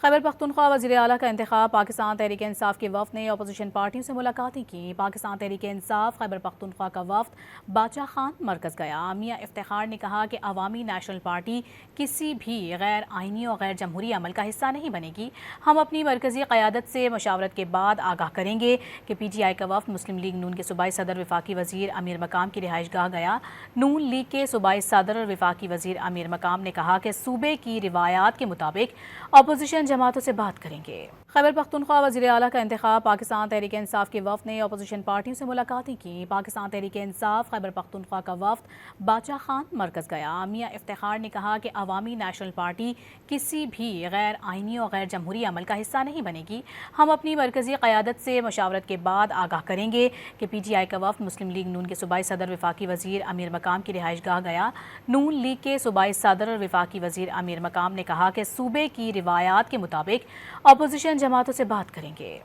خیبر پختونخوا وزیر اعلیٰ کا انتخاب۔ پاکستان تحریک انصاف کے وفد نے اپوزیشن پارٹیوں سے ملاقاتیں کی۔ پاکستان تحریک انصاف خیبر پختونخوا کا وفد باچا خان مرکز گیا۔ میاں افتخار نے کہا کہ عوامی نیشنل پارٹی کسی بھی غیر آئینی اور غیر جمہوری عمل کا حصہ نہیں بنے گی۔ ہم اپنی مرکزی قیادت سے مشاورت کے بعد آگاہ کریں گے کہ پی ٹی آئی کا وفد مسلم لیگ نون کے صوبائی صدر وفاقی وزیر امیر مقام کی رہائش گاہ گیا۔ نون لیگ کے صوبائی صدر اور وفاقی وزیر امیر مقام نے کہا کہ صوبے کی روایات کے مطابق اپوزیشن جماعتوں سے بات کریں گے۔ خیبر پختونخوا وزیر اعلیٰ کا انتخاب۔ پاکستان تحریک انصاف کے وفد نے اپوزیشن پارٹیوں سے ملاقاتیں کی۔ پاکستان تحریک انصاف خیبر پختونخوا کا وفد باچا خان مرکز گیا۔ میاں افتخار نے کہا کہ عوامی نیشنل پارٹی کسی بھی غیر آئینی اور غیر جمہوری عمل کا حصہ نہیں بنے گی۔ ہم اپنی مرکزی قیادت سے مشاورت کے بعد آگاہ کریں گے کہ پی ٹی آئی کا وفد مسلم لیگ نون کے صوبائی صدر وفاقی وزیر امیر مقام کی رہائش گاہ گیا۔ نون لیگ کے صوبائی صدر اور وفاقی وزیر امیر مقام نے کہا کہ صوبے کی روایات کے مطابق اپوزیشن جماعتوں سے بات کریں گے۔